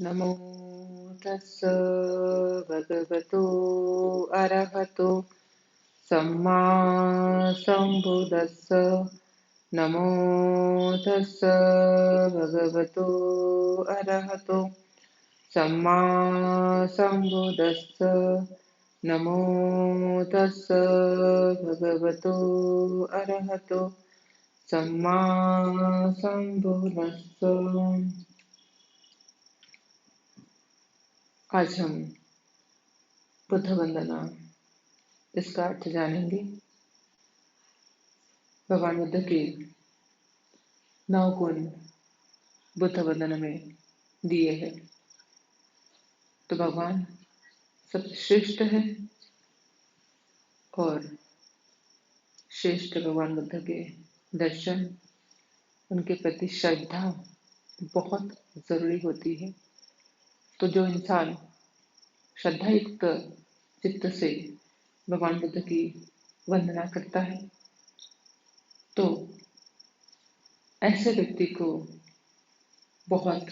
नमो तस्स भगवतो अरहतो सम्मा सम्बुद्दस्स नमो तस्स भगवतो अरहतो सम्मा सम्बुद्दस्स नमो तस्स भगवतो अरहतो सम्मा सम्बुद्दस्स। आज हम बुद्ध वंदना इसका अर्थ जानेंगे। भगवान बुद्ध के 9 गुण बुद्ध वंदना में दिए हैं। तो भगवान सबसे श्रेष्ठ है और श्रेष्ठ भगवान बुद्ध के दर्शन, उनके प्रति श्रद्धा बहुत जरूरी होती है। तो जो इंसान श्रद्धा युक्त चित्त से भगवान बुद्ध की वंदना करता है तो ऐसे व्यक्ति को बहुत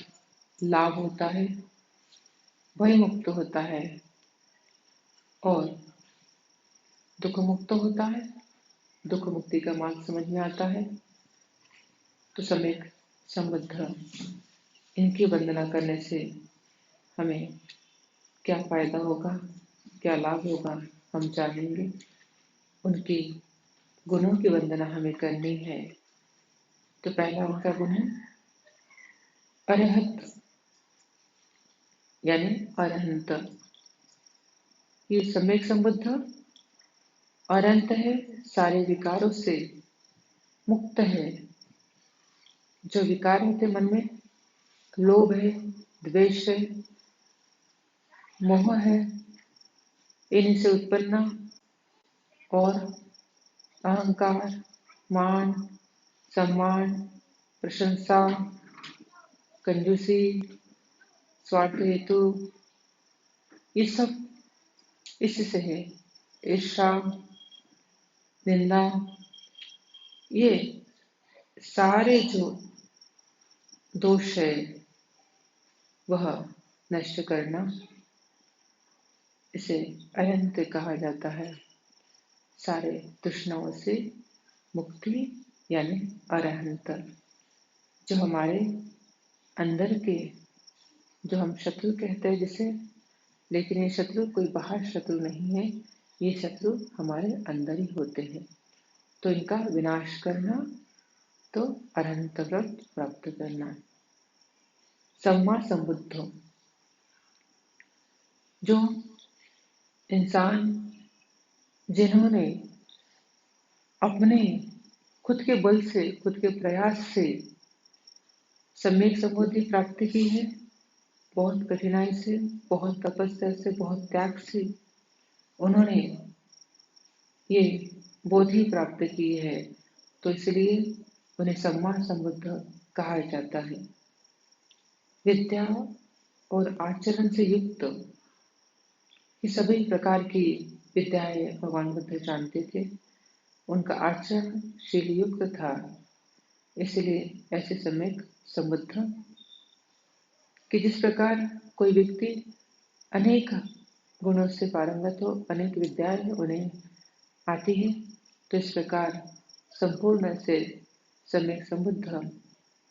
लाभ होता है, भय मुक्त होता है और दुख मुक्त होता है। दुख मुक्ति का मार्ग समझ में आता है। तो सम्यक संबुद्ध इनकी वंदना करने से हमें क्या फायदा होगा, क्या लाभ होगा, हम जानेंगे। उनकी गुणों की वंदना हमें करनी है। तो पहला उनका गुण है अरहत यानी अरहंत। ये सम्यक संबुद्ध अरहंत है, सारे विकारों से मुक्त है। जो विकार होते मन में, लोभ है, द्वेष है, मोह है, इन्हीं से उत्पन्न और अहंकार, मान, सम्मान, प्रशंसा, कंजूसी, स्वार्थ हेतु, ये सब इससे है। ईर्ष्या, निंदा, ये सारे जो दोष है वह नष्ट करना, इसे अरहंत कहा जाता है। सारे तृष्णाओं से मुक्ति यानी अरहंत। जो हमारे अंदर के, जो हम शत्रु कहते हैं जिसे, लेकिन ये शत्रु कोई बाहर शत्रु नहीं है, ये शत्रु हमारे अंदर ही होते हैं। तो इनका विनाश करना, तो अरहंत व्रत प्राप्त करना। सम्मा संबुद्ध, जो इंसान जिन्होंने अपने खुद के बल से, खुद के प्रयास से सम्यक संबुद्धि प्राप्ति की है, बहुत कठिनाई से, बहुत तपस्या से, बहुत त्याग से उन्होंने ये बोधि प्राप्त की है, तो इसलिए उन्हें सम्मा संबुद्ध कहा जाता है। विद्या और आचरण से युक्त ये सभी प्रकार की विद्याएं भगवान बुद्ध जानते थे। उनका आचरण शील युक्त था, इसलिए ऐसे सम्यक संबुद्ध कि जिस प्रकार कोई व्यक्ति अनेक गुणों से पारंगत हो, अनेक विद्याएं उन्हें आती है, तो इस प्रकार संपूर्ण से सम्यक संबुद्ध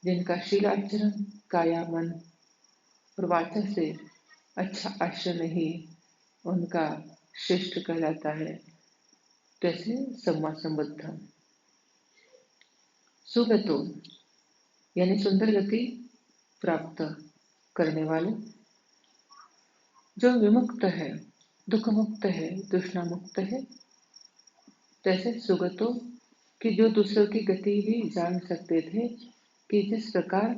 जिनका शीलाचरण काया, मन और वाचा से अच्छा आचरण ही उनका श्रेष्ठ कहलाता है। जैसे सम्मा संबुद्ध। सुगतो यानी सुंदर गति प्राप्त करने वाले, जो विमुक्त है, दुख मुक्त है, तृष्णा मुक्त है। जैसे सुगतो कि जो दूसरों की गति भी जान सकते थे कि जिस प्रकार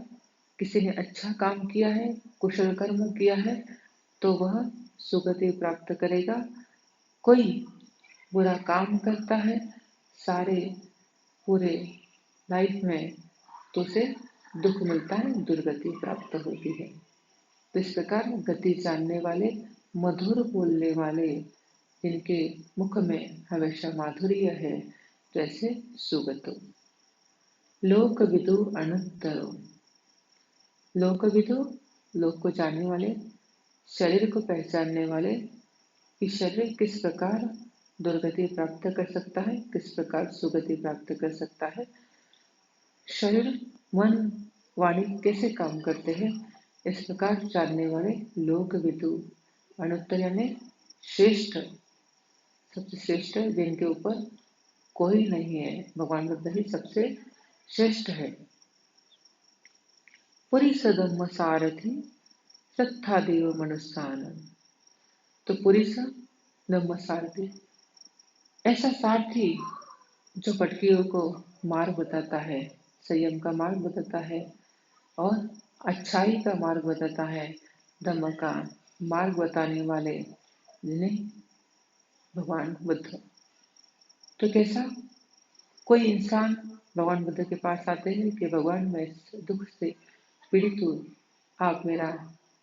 किसी ने अच्छा काम किया है, कुशल कर्म किया है, तो वह सुगति प्राप्त करेगा। कोई बुरा काम करता है सारे पूरे लाइफ में, तो उसे दुख मिलता है, दुर्गति प्राप्त होती है। तो इस प्रकार गति जानने वाले, मधुर बोलने वाले, जिनके मुख में हमेशा माधुर्य है, जैसे सुगतो। लोकविदु अनुत्तरो, लोकविदु लोक को जानने वाले, शरीर को पहचानने वाले कि शरीर किस प्रकार दुर्गति प्राप्त कर सकता है, किस प्रकार सुगति प्राप्त कर सकता है, शरीर मन वाणी कैसे काम करते हैं, इस प्रकार जानने वाले लोक विदु अनुत्तर यानी श्रेष्ठ, सबसे श्रेष्ठ, जिनके ऊपर कोई नहीं है, भगवान बुद्ध ही सबसे श्रेष्ठ है। पुरी सदम सारथी सत्था देव मनुष्यान। तो पुरी सदम सारथी, ऐसा सारथी जो भटकियों को मार्ग बताता है, संयम का मार्ग बताता है और अच्छाई का मार्ग बताता है, धम्म का मार्ग बताने वाले जिन्हें भगवान बुद्ध। तो कैसा कोई इंसान भगवान बुद्ध के पास आते हैं कि भगवान मैं इस दुख से पीड़ित हूँ, आप मेरा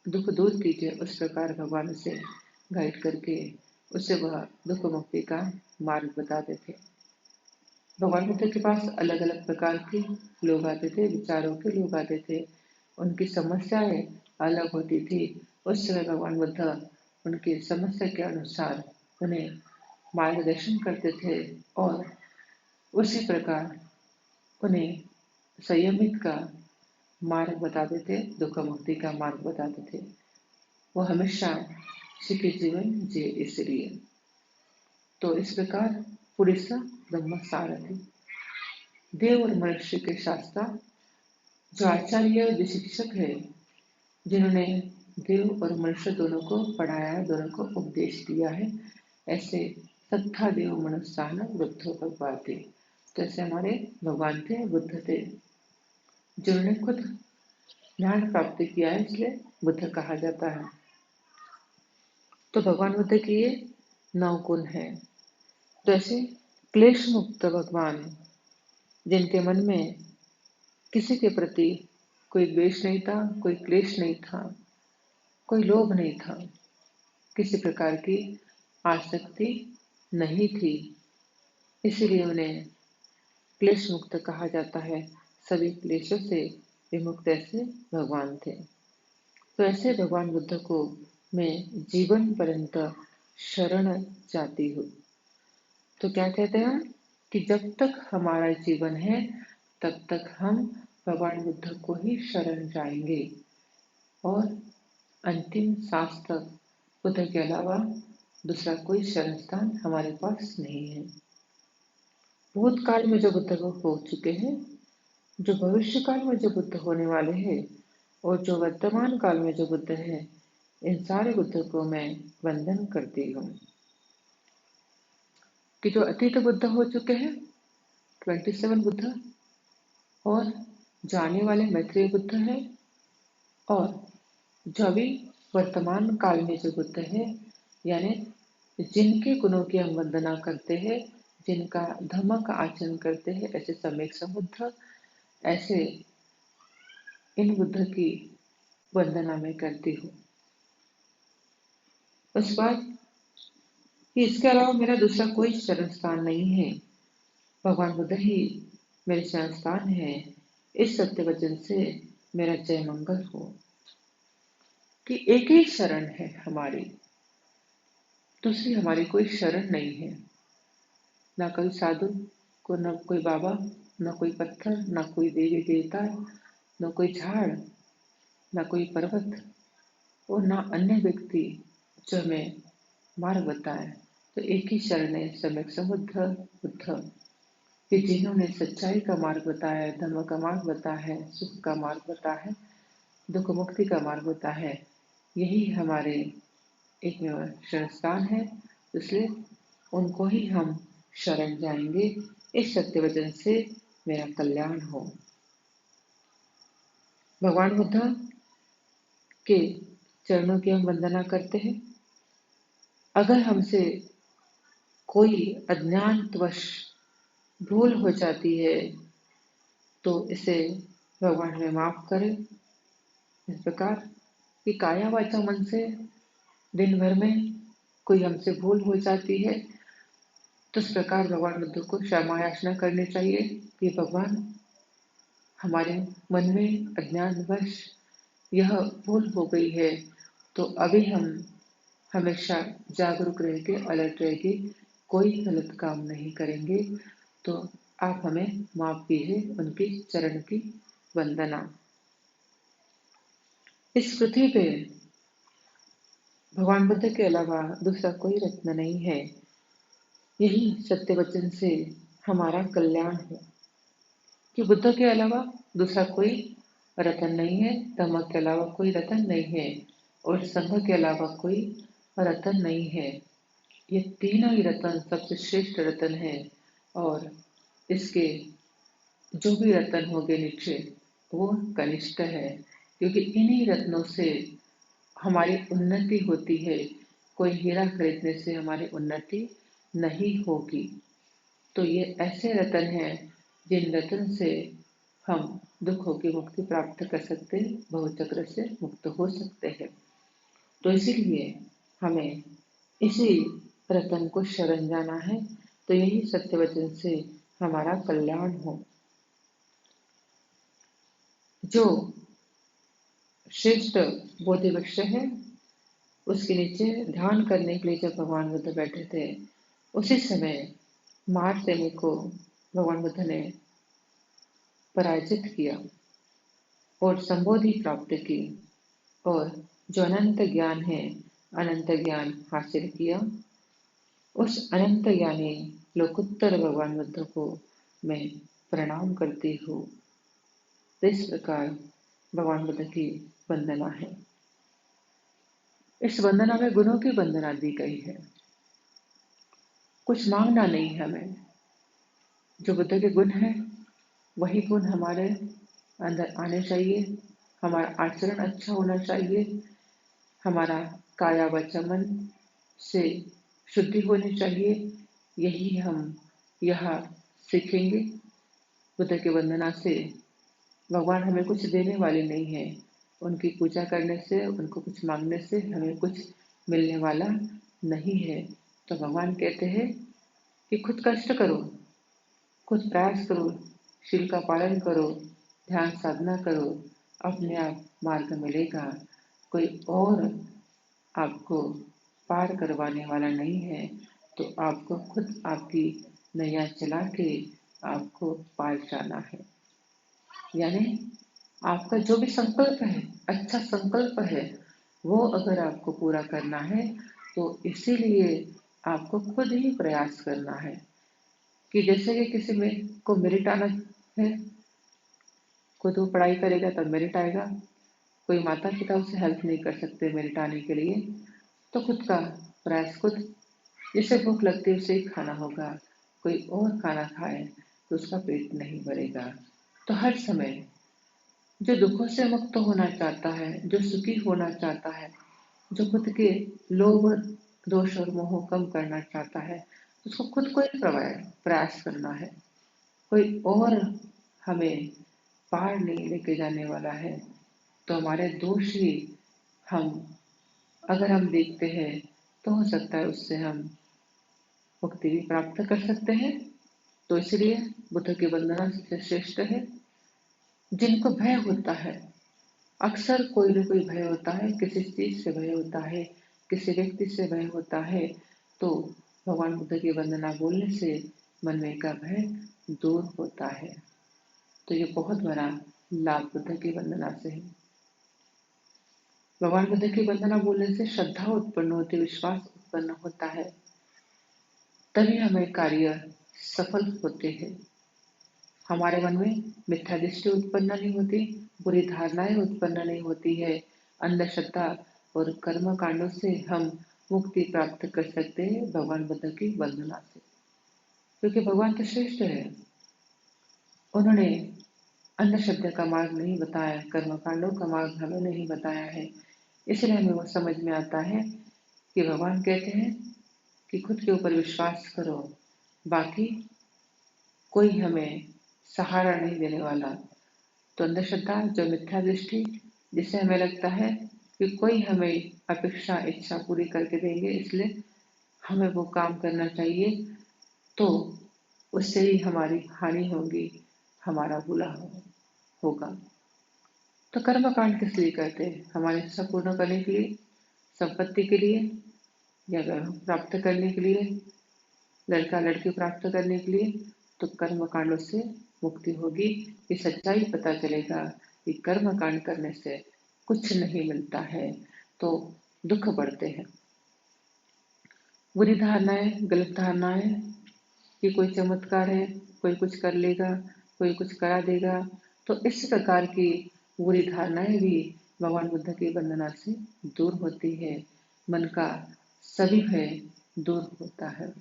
दुख दूर कीजिए, उस प्रकार भगवान उसे गाइड करके उसे वह दुख मुक्ति का मार्ग बताते थे। भगवान बुद्ध के पास अलग अलग प्रकार के लोग आते थे, विचारों के लोग आते थे, उनकी समस्याएं अलग होती थी। उस समय भगवान बुद्ध उनकी समस्या के अनुसार उन्हें मार्गदर्शन करते थे और उसी प्रकार उन्हें संयमित का मार्ग बताते थे, दुख मुक्ति का मार्ग बताते थे। वो हमेशा सुखी जीवन जिए इसलिए। तो इस प्रकार पुरुषा ब्रह्म सारथी, देव और मनुष्य के शास्त्र, जो आचार्य और जो शिक्षक है, जिन्होंने देव और मनुष्य दोनों को पढ़ाया है, दोनों को उपदेश दिया है, ऐसे सत्ता देव मनुष्यान बुद्धो भगवान थे। तो ऐसे हमारे भगवान थे, बुद्ध थे, जिन्होंने खुद ज्ञान प्राप्त किया है, इसलिए बुद्ध कहा जाता है। तो भगवान बुद्ध के ये 9 गुण है। जैसे क्लेश मुक्त भगवान, जिनके मन में किसी के प्रति कोई द्वेष नहीं था, कोई क्लेश नहीं था, कोई लोभ नहीं था, किसी प्रकार की आसक्ति नहीं थी, इसीलिए उन्हें क्लेश मुक्त कहा जाता है। सभी क्लेशों से विमुक्त ऐसे भगवान थे। तो ऐसे भगवान बुद्ध को मैं जीवन पर्यंत शरण जाती हूँ। तो क्या कहते हैं कि जब तक हमारा जीवन है तब तक हम भगवान बुद्ध को ही शरण जाएंगे और अंतिम सांस तक बुद्ध के अलावा दूसरा कोई शरण स्थान हमारे पास नहीं है। भूतकाल में जो बुद्ध हो चुके हैं, जो भविष्य काल में जो बुद्ध होने वाले हैं और जो वर्तमान काल में जो बुद्ध है, इन सारे बुद्ध को मैं वंदन करती हूँ। कि जो अतीत बुद्ध हो चुके हैं 27 बुद्ध, और जो आने वाले मैत्रेय बुद्ध है, और जो अभी वर्तमान काल में जो बुद्ध है, यानी जिनके गुणों की हम वंदना करते हैं, जिनका धर्म का आचरण करते हैं, ऐसे सम्यक संबुद्ध, ऐसे इन बुद्ध की वंदना मैं करती हूँ। उस बात कि इसके अलावा मेरा दूसरा कोई शरण स्थान नहीं है, भगवान बुद्ध ही मेरे शरण स्थान है। इस सत्य वचन से मेरा जय मंगल हो कि एक ही शरण है हमारी, दूसरी हमारी कोई शरण नहीं है। ना कोई साधु को, न कोई बाबा, न कोई पत्थर, न कोई देवी देवता, न कोई झाड़, न कोई पर्वत और न अन्य व्यक्ति जो हमें मार्ग बताए। तो एक ही शरण है, सम्यक संबुद्ध बुद्ध, कि जिन्होंने सच्चाई का मार्ग बताया है, धर्म का मार्ग बताया है, सुख का मार्ग बताया है, दुख मुक्ति का मार्ग बताया है। यही हमारे एक शरण स्थान है, इसलिए उनको ही हम शरण जाएंगे। इस सत्य वचन से मेरा कल्याण हो। भगवान बुद्ध के चरणों की हम वंदना करते हैं। अगर हमसे कोई अज्ञानवश भूल हो जाती है तो इसे भगवान हमें माफ करें। इस प्रकार कि काया वाचा मन से दिन भर में कोई हमसे भूल हो जाती है तो इस प्रकार भगवान बुद्ध को क्षमा याचना करनी चाहिए कि भगवान हमारे मन में अज्ञानवश यह भूल हो गई है, तो अभी हम हमेशा जागरूक रह के अलर्ट रह के कोई गलत काम नहीं करेंगे। तो आप हमें माफ कीजिए। उनकी चरण की वंदना। इस पृथ्वी पे भगवान बुद्ध के अलावा दूसरा कोई रत्न नहीं है। यही सत्य वचन से हमारा कल्याण है कि बुद्ध के अलावा दूसरा कोई रतन नहीं है, धम्म के अलावा कोई रतन नहीं है और संघ के अलावा कोई रतन नहीं है। ये तीनों ही रतन सबसे श्रेष्ठ रतन है और इसके जो भी रतन होंगे नीचे वो कनिष्ठ है, क्योंकि इन्हीं रत्नों से हमारी उन्नति होती है। कोई हीरा खरीदने से हमारी उन्नति नहीं होगी। तो ये ऐसे रतन हैं जिन रतन से हम दुखों की मुक्ति प्राप्त कर सकते हैं, भवचक्र से मुक्त हो सकते हैं। तो इसीलिए हमें इसी रतन को शरण जाना है। तो यही सत्य वचन से हमारा कल्याण हो। जो श्रेष्ठ बोधि वृक्ष है उसके नीचे ध्यान करने के लिए जब भगवान बुद्ध बैठे थे, उसी समय मारसेनी को भगवान बुद्ध ने पराजित किया और संबोधि प्राप्त की और जो अनंत ज्ञान है, अनंत ज्ञान हासिल किया। उस अनंत ज्ञानी लोकोत्तर भगवान बुद्ध को मैं प्रणाम करती हूँ। इस प्रकार भगवान बुद्ध की वंदना है। इस वंदना में गुणों की वंदना दी गई है। कुछ मांगना नहीं है हमें। जो बुद्ध के गुण हैं वही गुण हमारे अंदर आने चाहिए। हमारा आचरण अच्छा होना चाहिए। हमारा काया वचन मन से शुद्धि होनी चाहिए। यही हम यहाँ सीखेंगे। बुद्ध की वंदना से भगवान हमें कुछ देने वाले नहीं है। उनकी पूजा करने से, उनको कुछ मांगने से हमें कुछ मिलने वाला नहीं है। तो भगवान कहते हैं कि खुद कष्ट करो, खुद प्रयास करो, शील का पालन करो, ध्यान साधना करो, अपने आप मार्ग मिलेगा। कोई और आपको पार करवाने वाला नहीं है। तो आपको खुद आपकी नैया चला के आपको पार जाना है। यानी आपका जो भी संकल्प है, अच्छा संकल्प है, वो अगर आपको पूरा करना है तो इसीलिए आपको खुद ही प्रयास करना है। कि जैसे कि किसी में को मेरिट आना है, खुद वो पढ़ाई करेगा तब मेरिट आएगा। कोई माता पिता उसे हेल्प नहीं कर सकते मेरिट आने के लिए, तो खुद का प्रयास खुद। जिसे भूख लगती है उसे ही खाना होगा। कोई और खाना खाए तो उसका पेट नहीं भरेगा। तो हर समय जो दुखों से मुक्त होना चाहता है, जो सुखी होना चाहता है, जो खुद के लोभ, दोष और मोह कम करना चाहता है, उसको खुद को ही प्रयास करना है। कोई और हमें पार नहीं लेके जाने वाला है। तो हमारे दोष ही हम अगर हम देखते हैं तो हो सकता है उससे हम मुक्ति भी प्राप्त कर सकते हैं। तो इसलिए बुद्ध की वंदना सबसे श्रेष्ठ है। जिनको भय होता है, अक्सर कोई न कोई भय होता है, किसी चीज से भय होता है, किसी व्यक्ति से भय होता है, तो भगवान बुद्ध की वंदना बोलने से मन में का भय दूर होता है। तो ये बहुत बड़ा लाभ बुद्ध की वंदना से है। भगवान बुद्ध की वंदना बोलने से श्रद्धा उत्पन्न होती, विश्वास उत्पन्न होता है। तभी हमें कार्य सफल होते हैं। हमारे मन में मिथ्या दृष्टि उत्पन्न नहीं होती, बुरी धारणाएं उत्पन्न नहीं होती है। अंधश्रद्धा और कर्म कांडों से हम मुक्ति प्राप्त कर सकते हैं भगवान बुद्ध की वंदना से। क्योंकि भगवान तो श्रेष्ठ है। उन्होंने अंधश्रद्धा का मार्ग नहीं बताया, कर्म कांडों का मार्ग हमें नहीं बताया है। इसलिए हमें वो समझ में आता है कि भगवान कहते हैं कि खुद के ऊपर विश्वास करो, बाकी कोई हमें सहारा नहीं देने वाला। तो अंधश्रद्धा, जो मिथ्या दृष्टि, जिससे हमें लगता है कि कोई हमें अपेक्षा इच्छा पूरी करके देंगे, इसलिए हमें वो काम करना चाहिए, तो उससे ही हमारी हानि होगी, हमारा बुरा होगा। तो कर्म कांड किस लिए करते हैं? हमारी इच्छा पूर्ण करने के लिए, संपत्ति के लिए, या वैभव प्राप्त करने के लिए, लड़का लड़की प्राप्त करने के लिए। तो कर्म कांडों से मुक्ति होगी। ये सच्चाई पता चलेगा कि कर्म कांड करने से कुछ नहीं मिलता है, तो दुख बढ़ते हैं। बुरी धारणाएं, गलत धारणाएं कि कोई चमत्कार है, कोई कुछ कर लेगा, कोई कुछ करा देगा, तो इस प्रकार की बुरी धारणाएं भी भगवान बुद्ध की वंदना से दूर होती है। मन का सभी भय दूर होता है।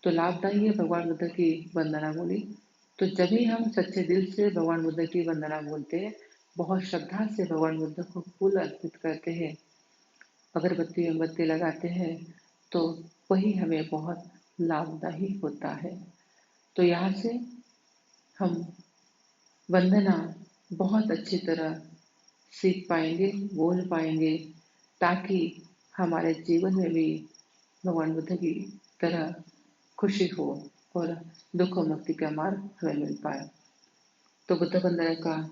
तो लाभदायी है भगवान बुद्ध की वंदना बोली। तो जब भी हम सच्चे दिल से भगवान बुद्ध की वंदना बोलते हैं, बहुत श्रद्धा से भगवान बुद्ध को फूल अर्पित करते हैं, अगरबत्ती मोमबत्ती लगाते हैं, तो वही हमें बहुत लाभदायी होता है। तो यहाँ से हम वंदना बहुत अच्छी तरह सीख पाएंगे, बोल पाएंगे, ताकि हमारे जीवन में भी भगवान बुद्ध की तरह खुशी हो और दुख और मुक्ति का मार्ग हमें मिल पाए। तो बुद्ध वंदना का